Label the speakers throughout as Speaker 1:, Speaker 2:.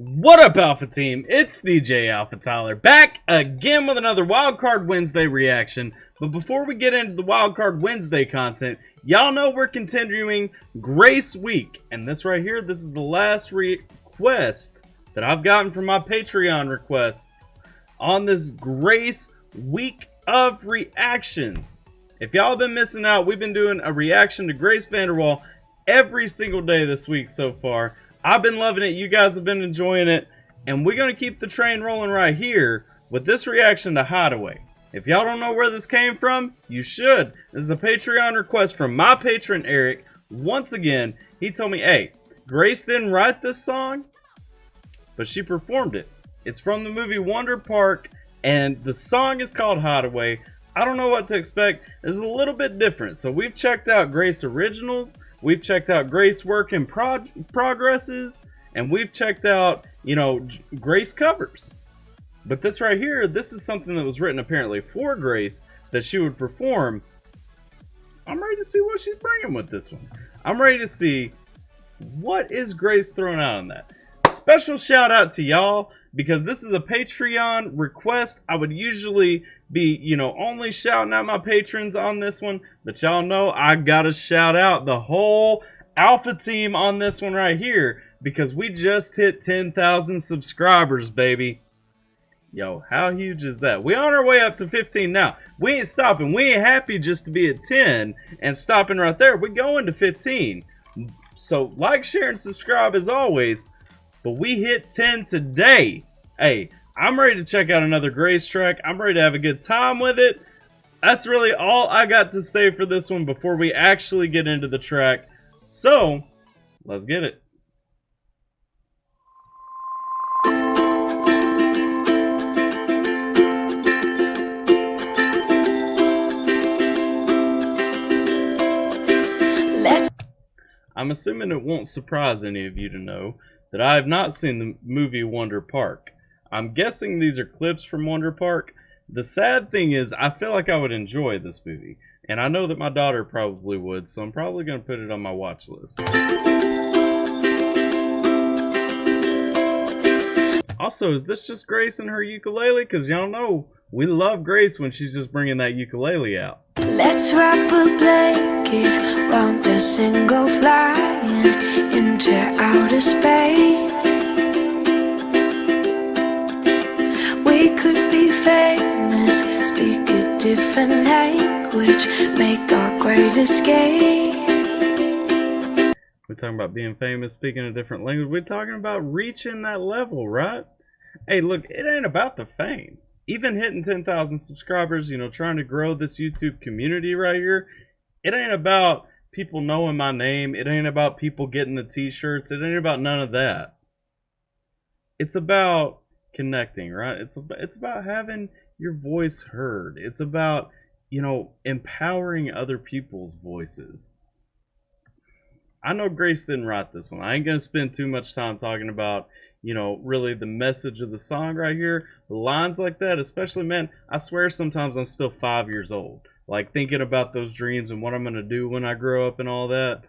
Speaker 1: What up, Alpha Team? It's DJ AlphaTyler back again with another Wildcard Wednesday reaction. But before we get into the Wildcard Wednesday content, y'all know we're continuing Grace Week. And this right here, this is the last request that I've gotten from my Patreon requests on this Grace Week of reactions. If y'all have been missing out, we've been doing a reaction to Grace VanderWaal every single day this week so far. I've been loving it. You guys have been enjoying it. And we're going to keep the train rolling right here with this reaction to Hideaway. If y'all don't know where this came from, you should. This is a Patreon request from my patron, Eric. Once again, he told me, hey, Grace didn't write this song, but she performed it. It's from the movie Wonder Park, and the song is called Hideaway. I don't know what to expect. It's a little bit different. So we've checked out Grace Originals. We've checked out Grace Work in Progresses, and we've checked out, Grace covers. But this right here, this is something that was written apparently for Grace that she would perform. I'm ready to see what she's bringing with this one. I'm ready to see what is Grace throwing out on that. Special shout out to y'all, because this is a Patreon request. I would usually be, only shouting out my patrons on this one, but y'all know I gotta shout out the whole Alpha team on this one right here, because we just hit 10,000 subscribers, baby. Yo, how huge is that? We on our way up to 15 now. We ain't stopping. We ain't happy just to be at 10 and stopping right there. We're going to 15. So like, share, and subscribe as always. But we hit 10 today. Hey, I'm ready to check out another Grace track. I'm ready to have a good time with it. That's really all I got to say for this one before we actually get into the track. So, let's get it. I'm assuming it won't surprise any of you to know that I have not seen the movie Wonder Park. I'm guessing these are clips from Wonder Park. The sad thing is, I feel like I would enjoy this movie. And I know that my daughter probably would, so I'm probably going to put it on my watch list. Also, is this just Grace and her ukulele? Because y'all know, we love Grace when she's just bringing that ukulele out.
Speaker 2: Let's wrap a blanket round us and go flying into outer space. We could be famous, speak a different language, make our great escape.
Speaker 1: We're talking about being famous, speaking a different language. We're talking about reaching that level, right? Hey, look, it ain't about the fame. Even hitting 10,000 subscribers, trying to grow this YouTube community right here, it ain't about people knowing my name. It ain't about people getting the t-shirts. It ain't about none of that. It's about connecting, right? It's about having your voice heard. It's about, empowering other people's voices. I know Grace didn't write this one. I ain't going to spend too much time talking about, really the message of the song right here. The lines like that, especially, man, I swear sometimes I'm still 5 years old. Like, thinking about those dreams and what I'm going to do when I grow up and all that.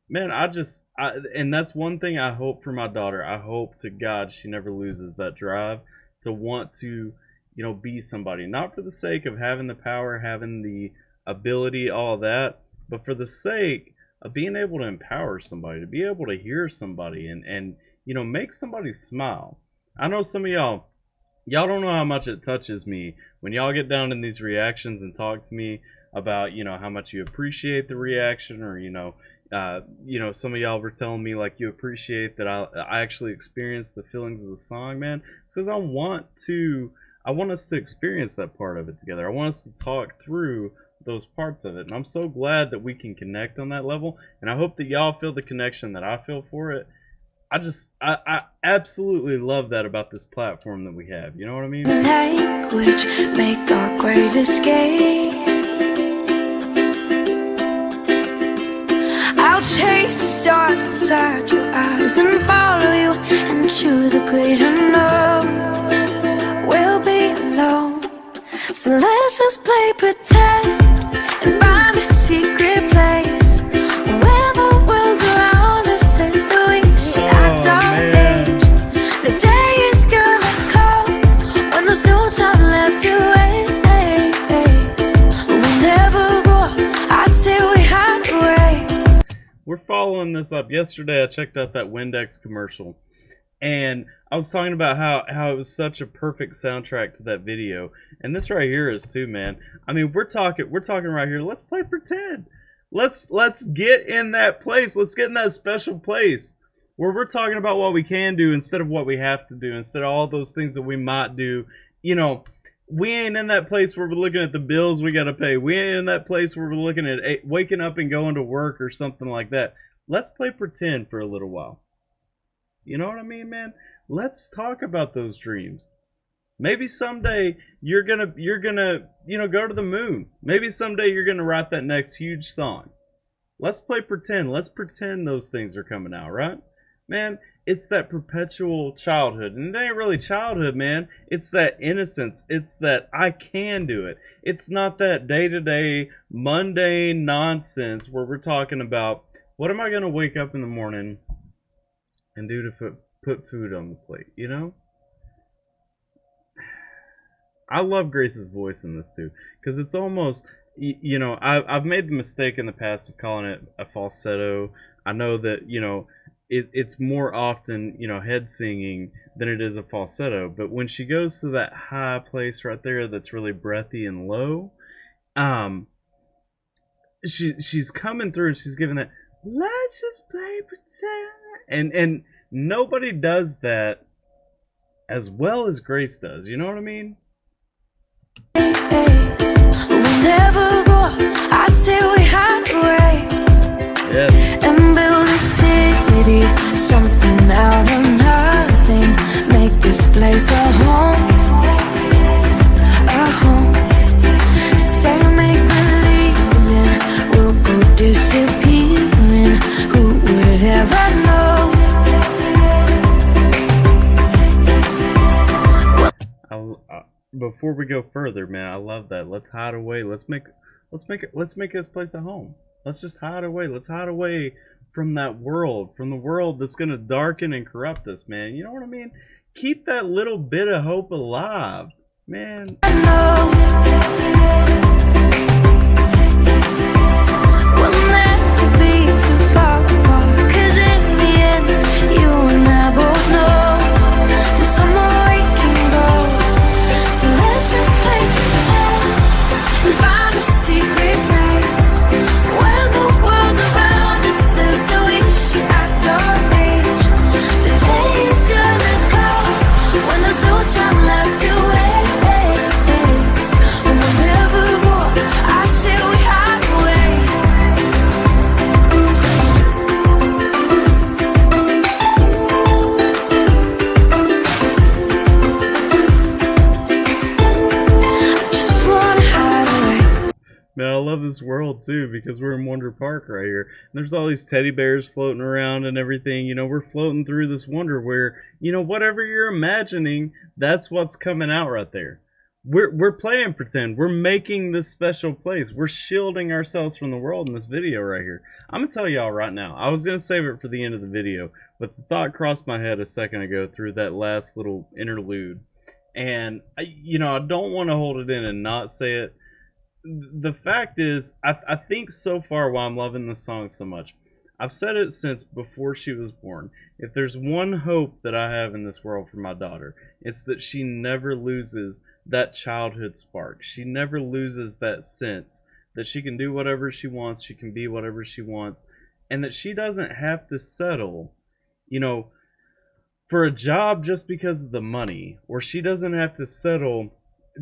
Speaker 1: Man, and that's one thing I hope for my daughter. I hope to God she never loses that drive to want to, be somebody. Not for the sake of having the power, having the ability, all that, but for the sake of being able to empower somebody, to be able to hear somebody and make somebody smile. I know some of y'all don't know how much it touches me when y'all get down in these reactions and talk to me about, how much you appreciate the reaction, or, some of y'all were telling me like you appreciate that I actually experienced the feelings of the song, man. It's because I want us to experience that part of it together. I want us to talk through those parts of it, and I'm so glad that we can connect on that level, and I hope that y'all feel the connection that I feel for it. I absolutely love that about this platform that we have. You know what I mean?
Speaker 2: Language, make our great escape. I'll chase stars inside your eyes and follow you into the great unknown. We'll be alone, so let's just play pretend and find a secret place where the world around us says that we should act our age.
Speaker 1: we're following this up. Yesterday I checked out that Windex commercial, and I was talking about how it was such a perfect soundtrack to that video, and this right here is too, man. I mean, we're talking right here. Let's play pretend. Let's get in that place. Let's get in that special place where we're talking about what we can do instead of what we have to do, instead of all those things that we might do. You know, we ain't in that place where we're looking at the bills we gotta pay. We ain't in that place where we're looking at waking up and going to work or something like that. Let's play pretend for a little while. You know what I mean, man? Let's talk about those dreams. Maybe someday you're gonna go to the moon. Maybe someday you're gonna write that next huge song. Let's play pretend. Let's pretend those things are coming out, right? Man, it's that perpetual childhood. And it ain't really childhood, man. It's that innocence. It's that I can do it. It's not that day-to-day mundane nonsense where we're talking about, what am I gonna wake up in the morning and do to put food on the plate, you know? I love Grace's voice in this too, because it's almost, you know, I've made the mistake in the past of calling it a falsetto. I know that, you know, it's more often, you know, head singing than it is a falsetto, but when she goes to that high place right there that's really breathy and low, she's coming through and she's giving that, let's just play pretend, and nobody does that as well as Grace does. You know what I mean?
Speaker 2: Whenever I say we hide away,
Speaker 1: yes,
Speaker 2: and build a city, something out of nothing, make this place a home, a home. Stay make believing, we'll go disappearing. Who would ever know?
Speaker 1: Before we go further, man, I love that. Let's hide away. Let's make this place a home. Let's just hide away. Let's hide away from that world, from the world that's gonna darken and corrupt us, man. You know what I mean? Keep that little bit of hope alive, man.
Speaker 2: We'll never be too far apart, 'cause in the end, you and I both know there's somewhere we can go. So let's just play pretend and find a secret place when the world around us says that we should act our age. The day is gonna go when there's no time left to waste. And whenever I say we hide away. Just wanna hide away.
Speaker 1: Man, I love this world too, because we're in Wonder Park right here. And there's all these teddy bears floating around and everything. You know, we're floating through this wonder where, you know, whatever you're imagining, that's what's coming out right there. We're playing pretend. We're making this special place. We're shielding ourselves from the world in this video right here. I'm gonna tell y'all right now. I was gonna save it for the end of the video, but the thought crossed my head a second ago through that last little interlude. And you know, I don't want to hold it in and not say it. The fact is, I think so far why I'm loving this song so much, I've said it since before she was born. If there's one hope that I have in this world for my daughter, it's that she never loses that childhood spark. She never loses that sense that she can do whatever she wants, she can be whatever she wants, and that she doesn't have to settle, you know, for a job just because of the money, or she doesn't have to settle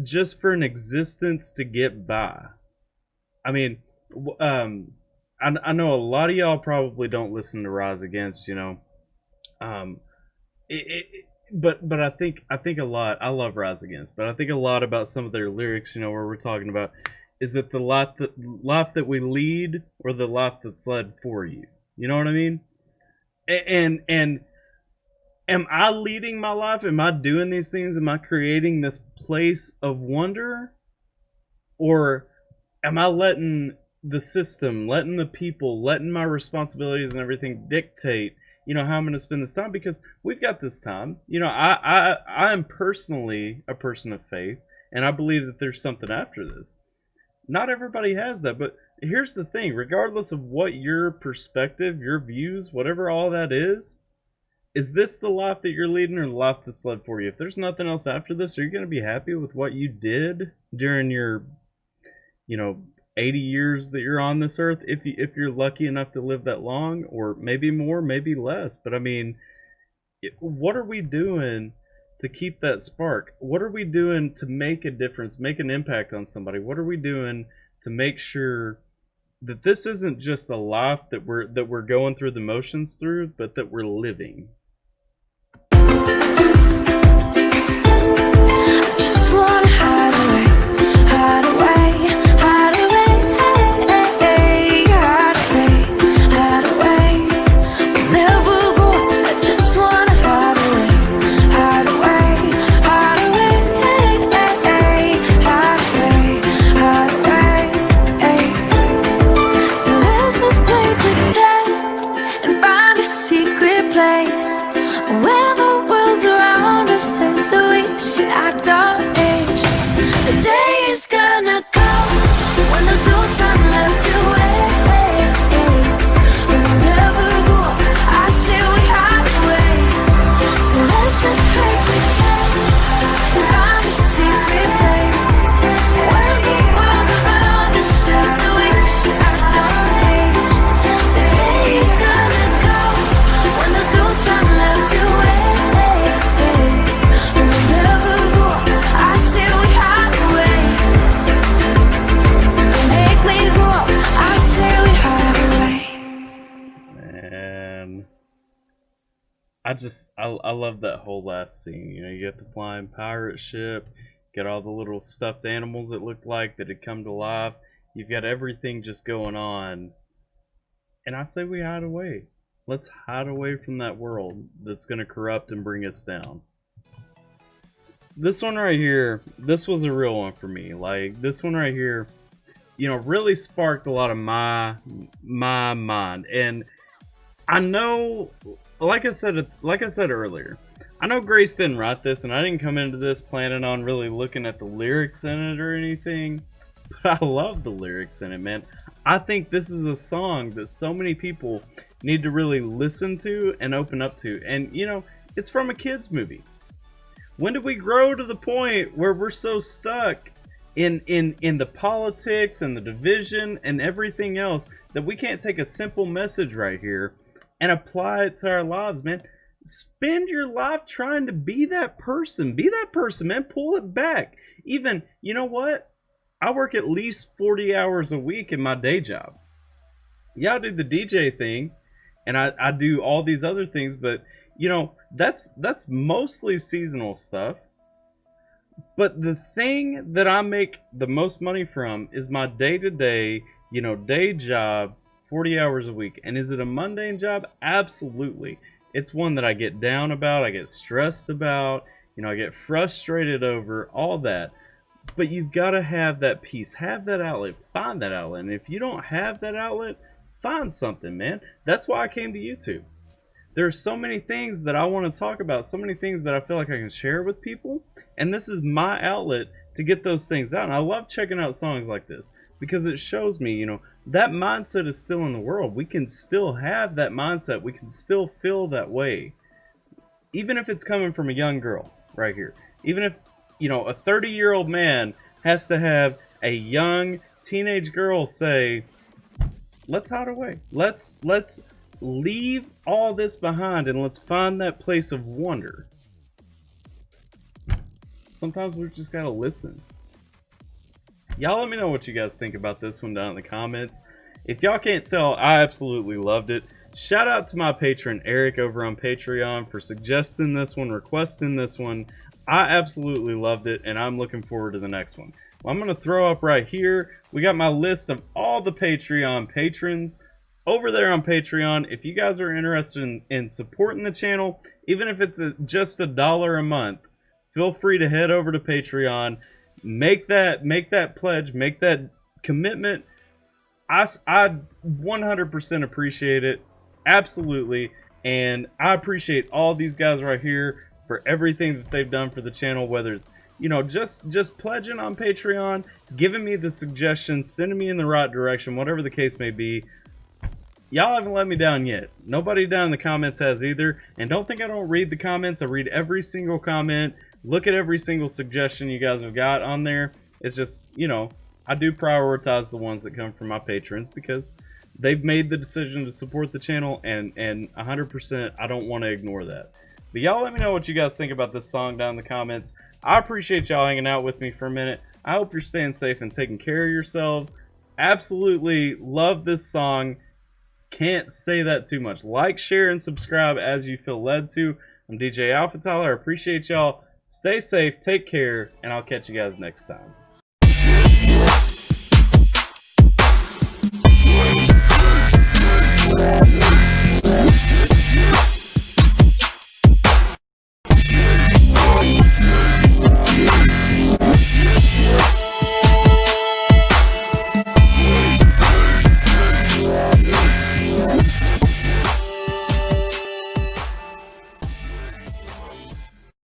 Speaker 1: just for an existence to get by. I mean, I know a lot of y'all probably don't listen to Rise Against, you know, but I think a lot. I love Rise Against, but I think a lot about some of their lyrics, you know, where we're talking about, is it the life that we lead, or the life that's led for you? You know what I mean? And am I leading my life? Am I doing these things? Am I creating this place of wonder? Or am I letting the system, letting the people, letting my responsibilities and everything dictate, you know, how I'm going to spend this time? Because we've got this time. You know, I am personally a person of faith, and I believe that there's something after this. Not everybody has that, but here's the thing, regardless of what your perspective, your views, whatever all that is this the life that you're leading or the life that's led for you? If there's nothing else after this, are you going to be happy with what you did during your, 80 years that you're on this earth? If you're lucky enough to live that long, or maybe more, maybe less. But I mean, what are we doing to keep that spark? What are we doing to make a difference, make an impact on somebody? What are we doing to make sure that this isn't just a life that we're going through the motions through, but that we're living?
Speaker 2: Just wanna hide away, hide away, hide away, hide away, hide away. We'll never go. I just wanna hide away, hide away, hide away, hide away, hide away. So let's just play pretend and find a secret place where the world around us says that we should act our age. The day is gonna come when there's no time left to waste. And we'll never go. I say we hide away. So let's just play pretend and find a secret place where the world around us says that we should act our age. The day is gonna come when there's no time left to waste. And we'll never go. I say we hide away. Don't make me go. I say we hide away.
Speaker 1: And I love that whole last scene. You get the flying pirate ship, get all the little stuffed animals that looked like that had come to life. You've got everything just going on. And I say we hide away. Let's hide away from that world that's going to corrupt and bring us down. This one right here, this was a real one for me. Like, this one right here, really sparked a lot of my mind. And I know, like I said earlier, I know Grace didn't write this, and I didn't come into this planning on really looking at the lyrics in it or anything, but I love the lyrics in it, man. I think this is a song that so many people need to really listen to and open up to. And, it's from a kid's movie. When did we grow to the point where we're so stuck in the politics and the division and everything else that we can't take a simple message right here and apply it to our lives, man? Spend your life trying to be that person. Be that person, man. Pull it back. Even, you know what? I work at least 40 hours a week in my day job. Yeah, I do the DJ thing, and I do all these other things, but, that's mostly seasonal stuff. But the thing that I make the most money from is my day-to-day, day job, 40 hours a week. And is it a mundane job? Absolutely. It's one that I get down about, I get stressed about, I get frustrated over, all that. But you've got to have that peace, have that outlet, find that outlet. And if you don't have that outlet, find something, man. That's why I came to YouTube. There's so many things that I want to talk about, so many things that I feel like I can share with people. And this is my outlet to get those things out. And I love checking out songs like this because it shows me, that mindset is still in the world. We can still have that mindset. We can still feel that way. Even if it's coming from a young girl right here. Even if, a 30-year-old man has to have a young teenage girl say, let's hide away. Let's leave all this behind and let's find that place of wonder. Sometimes we just gotta listen. Y'all let me know what you guys think about this one down in the comments. If y'all can't tell, I absolutely loved it. Shout out to my patron Eric over on Patreon for suggesting this one, requesting this one. I absolutely loved it, and I'm looking forward to the next one. Well, I'm going to throw up right here. We got my list of all the Patreon patrons over there on Patreon. If you guys are interested in supporting the channel, even if it's just $1 a month, feel free to head over to Patreon. Make that pledge, make that commitment. I 100% appreciate it. Absolutely. And I appreciate all these guys right here for everything that they've done for the channel, whether it's you know, just pledging on Patreon, giving me the suggestions, sending me in the right direction, whatever the case may be. Y'all haven't let me down yet. Nobody down in the comments has either. And don't think I don't read the comments. I read every single comment, look at every single suggestion you guys have got on there. It's just, you know, I do prioritize the ones that come from my patrons because they've made the decision to support the channel, and 100% I don't want to ignore that. But y'all let me know what you guys think about this song down in the comments. I appreciate y'all hanging out with me for a minute. I hope you're staying safe and taking care of yourselves. Absolutely love this song. Can't say that too much. Like, share, and subscribe as you feel led to. I'm DJ AlphaTyler. I appreciate y'all. Stay safe, take care, and I'll catch you guys next time.